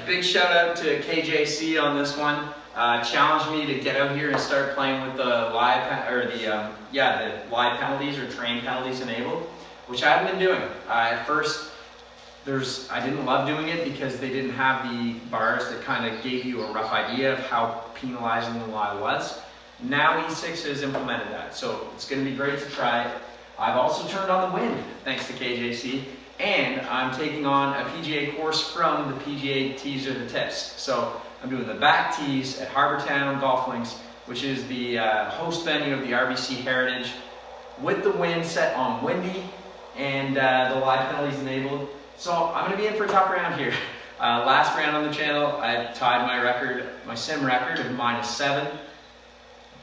big shout out to KJC on this one. Challenged me to get out here and start playing with the live penalties or train penalties enabled, which I haven't been doing. At first, I didn't love doing it because they didn't have the bars that kind of gave you a rough idea of how penalizing the lie was. Now E6 has implemented that, so it's going to be great to try it. I've also turned on the wind thanks to KJC, and I'm taking on a PGA course from the PGA tees or the tips. So I'm doing the back tees at Harbour Golf Links, which is the host venue of the RBC Heritage, with the wind set on windy and the live penalties enabled. So I'm going to be in for a tough round here. Last round on the channel, I tied my sim record of -7.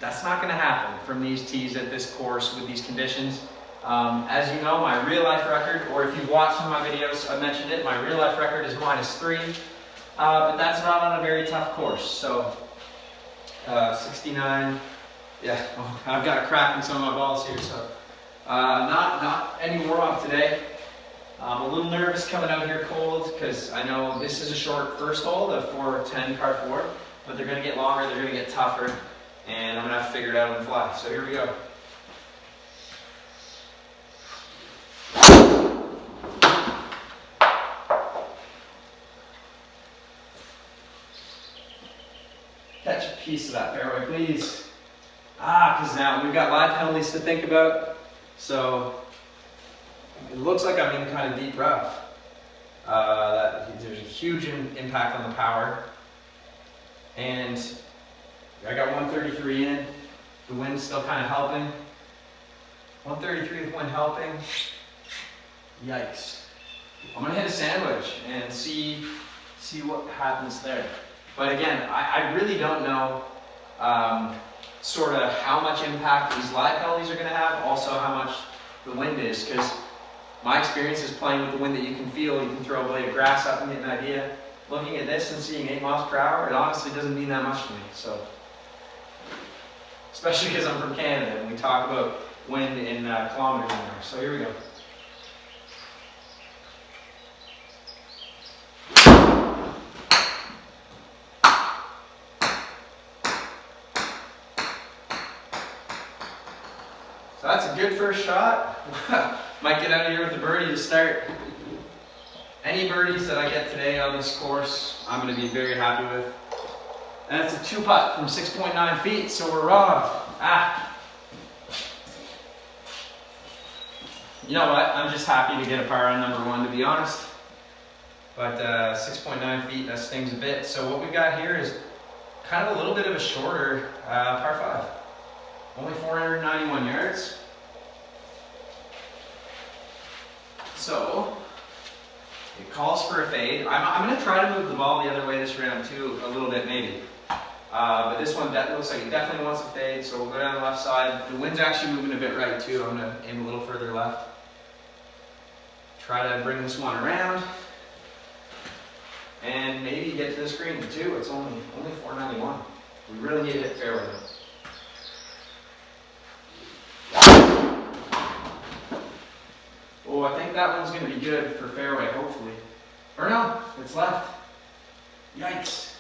That's not going to happen from these tees at this course with these conditions. As you know, my real life record, or if you've watched some of my videos, I mentioned it, my real life record is -3, but that's not on a very tough course. So 69, yeah, I've got a crack in some of my balls here, so not any warm-up today. I'm a little nervous coming out here cold because I know this is a short first hole, the 410 par 4, but they're going to get longer, they're going to get tougher, and I'm going to have to figure it out on the fly. So here we go. Catch a piece of that fairway, please. Because now we've got live penalties to think about. So it looks like I'm in kind of deep rough. There's a huge impact on the power. And I got 133 in. The wind's still kind of helping. 133 with wind helping. Yikes. I'm going to hit a sandwich and see what happens there. But again, I really don't know sort of how much impact these live penalties are going to have, also how much the wind is, because my experience is playing with the wind that you can feel. You can throw a blade of grass up and get an idea. Looking at this and seeing 8 miles per hour, it honestly doesn't mean that much to me. So, especially because I'm from Canada and we talk about wind in kilometers an hour. So here we go. So that's a good first shot. Might get out of here with a birdie to start. Any birdies that I get today on this course, I'm going to be very happy with. And it's a 2-putt from 6.9 feet, so we're wrong. You know what? I'm just happy to get a par on number 1, to be honest. But 6.9 feet, that stings a bit. So what we've got here is kind of a little bit of a shorter par 5. Only 491 yards. So it calls for a fade. I'm going to try to move the ball the other way this round too, a little bit maybe. But this one looks like it definitely wants a fade, so we'll go down the left side. The wind's actually moving a bit right too. I'm going to aim a little further left. Try to bring this one around. And maybe get to the screen too. It's only 491. We really need to hit fairway though. Oh, I think that one's going to be good for fairway, hopefully. Or no, it's left. Yikes.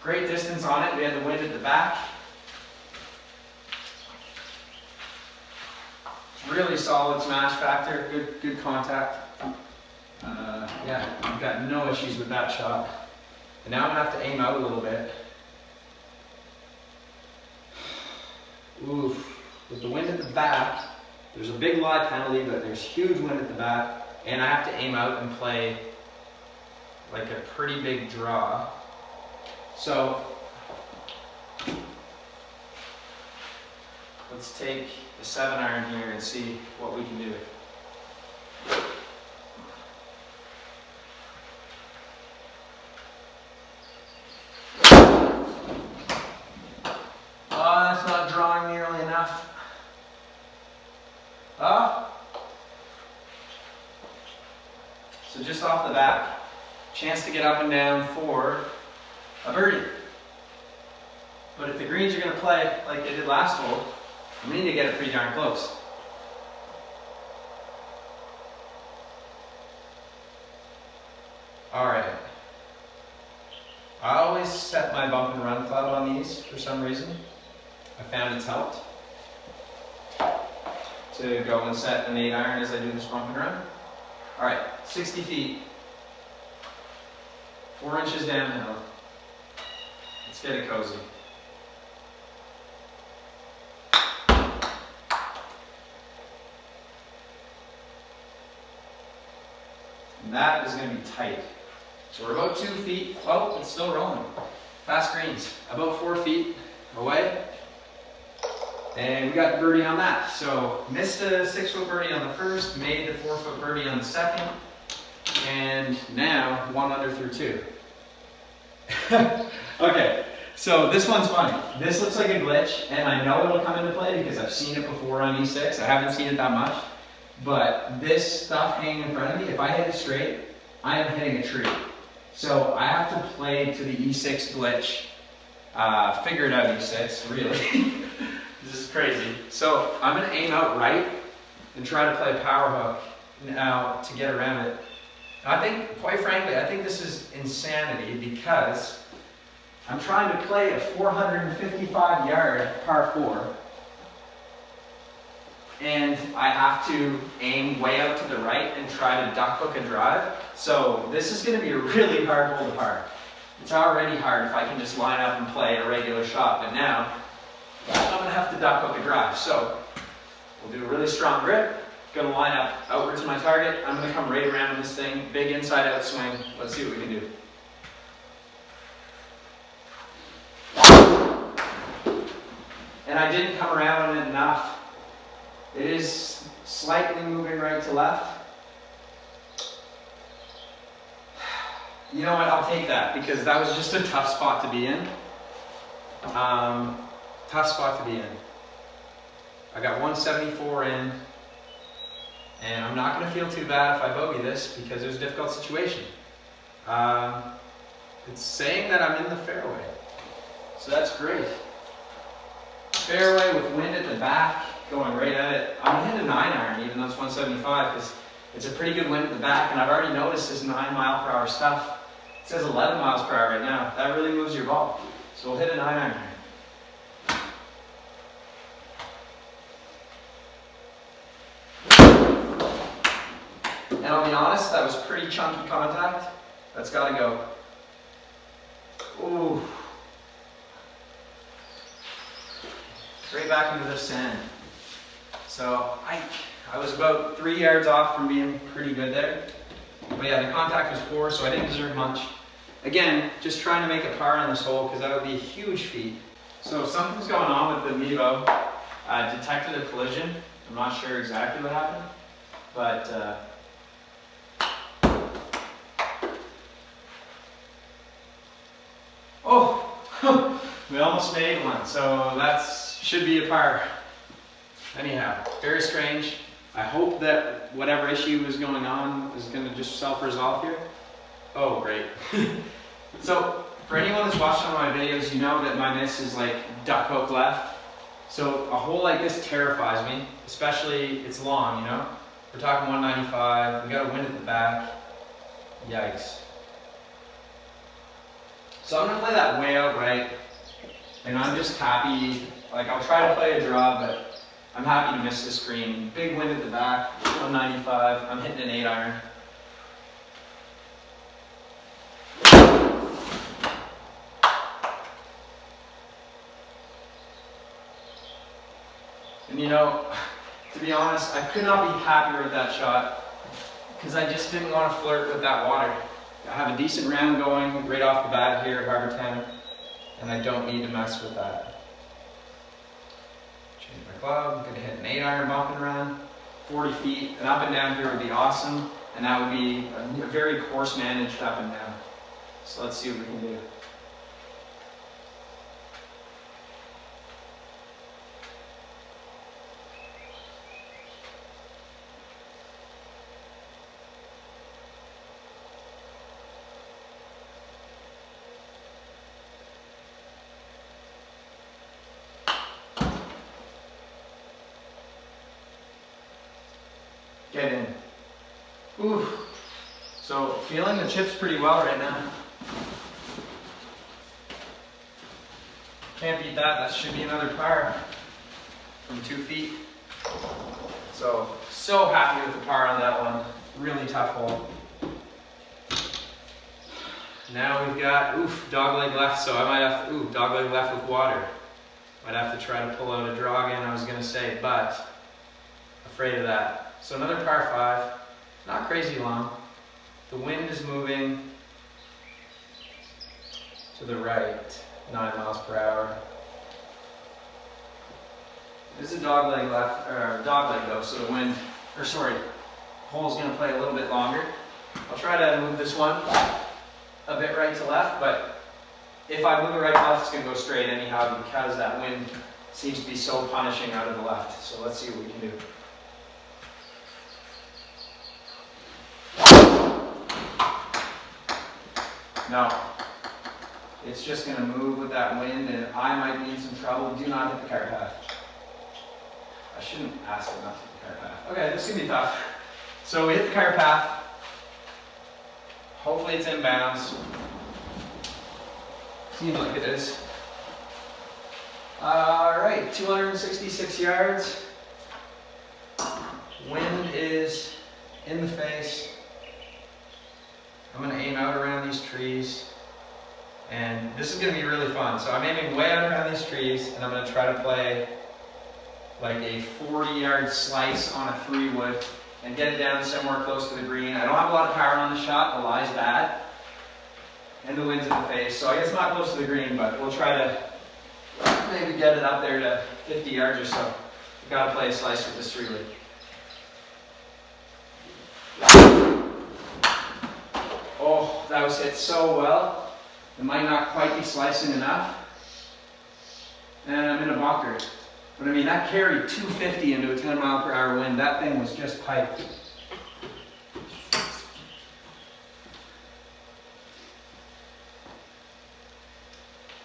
Great distance on it. We had the wind at the back. Really solid smash factor. Good contact. Yeah, I've got no issues with that shot. And now I'm going to have to aim out a little bit. Oof. With the wind at the back, there's a big live penalty, but there's huge wind at the back, and I have to aim out and play like a pretty big draw. So let's take the 7-iron here and see what we can do. Oh, that's not drawing nearly enough. So just off the bat, chance to get up and down for a birdie. But if the greens are going to play like they did last hole, we need to get it pretty darn close. All right. I always set my bump and run club on these for some reason. I found it's helped to go and set an 8-iron as I do this bump and run. All right, 60 feet, 4 inches downhill. Let's get it cozy. And that is going to be tight. So we're about 2 feet. Oh, it's still rolling. Fast greens. About 4 feet away. And we got the birdie on that. So missed a 6-foot birdie on the first, made the 4-foot birdie on the second, and now 1 under through 2. Okay, so this one's funny. This looks like a glitch, and I know it'll come into play because I've seen it before on E6. I haven't seen it that much, but this stuff hanging in front of me, if I hit it straight, I am hitting a tree. So I have to play to the E6 glitch. Figure it out, E6, really. This is crazy. So I'm going to aim out right and try to play a power hook now to get around it. I think, quite frankly, I think this is insanity because I'm trying to play a 455-yard par 4, and I have to aim way out to the right and try to duck hook a drive. So this is going to be a really hard hole to par. It's already hard if I can just line up and play a regular shot, but now I'm going to have to duck hook a drive. So we'll do a really strong grip. Going to line up outward to my target. I'm going to come right around in this thing. Big inside out swing. Let's see what we can do. And I didn't come around on it enough. It is slightly moving right to left. You know what? I'll take that because that was just a tough spot to be in. Tough spot to be in. I got 174 in, and I'm not going to feel too bad if I bogey this because it was a difficult situation. It's saying that I'm in the fairway, so that's great. Fairway with wind at the back, going right at it. I'm going to hit a 9-iron even though it's 175 because it's a pretty good wind at the back, and I've already noticed this 9-mile-per-hour stuff. It says 11 miles per hour right now. That really moves your ball. So we'll hit a 9-iron. And I'll be honest, that was pretty chunky contact. That's got to go. Ooh. Straight back into the sand. So I was about 3 yards off from being pretty good there. But yeah, the contact was poor, so I didn't deserve much. Again, just trying to make a par on this hole because that would be a huge feat. So something's going on with the Mevo. Detected a collision. I'm not sure exactly what happened, but oh, we almost made one. So that should be a par. Anyhow, very strange. I hope that whatever issue is going on is going to just self-resolve here. Oh, great. So, for anyone that's watched one of my videos, you know that my miss is like duck hook left. So, a hole like this terrifies me, especially it's long, you know? We're talking 195, we got a wind at the back. Yikes. So, I'm going to play that way out right, and I'm just happy, like I'll try to play a draw, but I'm happy to miss this green. Big wind at the back, 195. I'm hitting an 8-iron. And you know, to be honest, I could not be happier with that shot because I just didn't want to flirt with that water. I have a decent round going right off the bat here at Harbour Town, and I don't need to mess with that. Change my club, I'm going to hit an 8-iron bump and run, 40 feet, and up and down here would be awesome, and that would be a very course managed up and down. So let's see what we can do. Get in. Ooh. So feeling the chips pretty well right now. Can't beat that. That should be another par from 2 feet. So happy with the par on that one. Really tough hole. Now we've got, dogleg left, so I might have to, dogleg left with water. Might have to try to pull out a draw again, I was going to say, but afraid of that. So another par 5, not crazy long. The wind is moving to the right, 9 miles per hour. This is a dogleg left, or dogleg though, so the hole's going to play a little bit longer. I'll try to move this one a bit right to left, but if I move it right to left, it's going to go straight anyhow because that wind seems to be so punishing out of the left. So let's see what we can do. No. It's just going to move with that wind and I might be in some trouble. Do not hit the cart path. I shouldn't ask it not to hit the cart path. Okay, this is going to be tough. So we hit the cart path. Hopefully it's in bounds. Seems like it is. Alright, 266 yards. Wind is in the face. I'm going to aim out around these trees. And this is going to be really fun. So I'm aiming way out around these trees and I'm going to try to play like a 40-yard slice on a 3-wood and get it down somewhere close to the green. I don't have a lot of power on the shot, the lie's bad, and the wind's in the face, so I guess not close to the green, but we'll try to maybe get it up there to 50 yards or so. We've got to play a slice with this 3-wood. Oh, that was hit so well. It might not quite be slicing enough. And I'm in a bunker. But I mean, that carried 250 into a 10 mile per hour wind. That thing was just piped.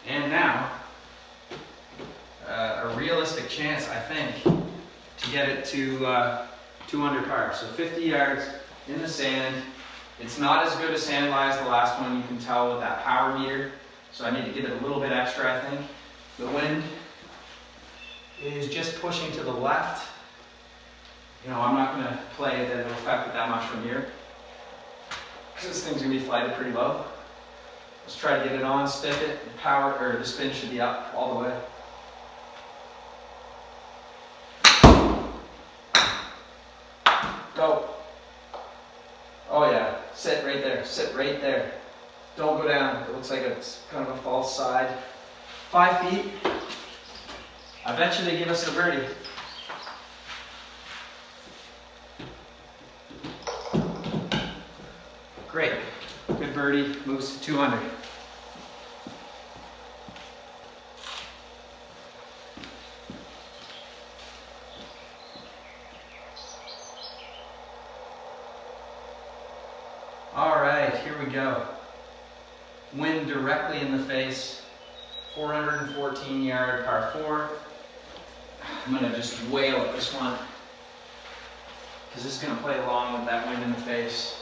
And now, a realistic chance, I think, to get it to 2 under par. So 50 yards in the sand. It's not as good a sand lie as the last one, you can tell with that power meter. So I need to give it a little bit extra, I think. The wind is just pushing to the left. You know, I'm not going to play that it'll affect it that much from here, because this thing's going to be flighted pretty low. Let's try to get it on, stiff it, and power, or the spin should be up all the way. Go. Oh yeah, sit right there, sit right there. Don't go down, it looks like it's kind of a false side. 5 feet. I bet you they give us a birdie. Great. Good birdie. Moves to 200. All right, here we go. Wind directly in the face. 414 yard par 4. I'm going to just wail at this one because this is going to play along with that wind in the face.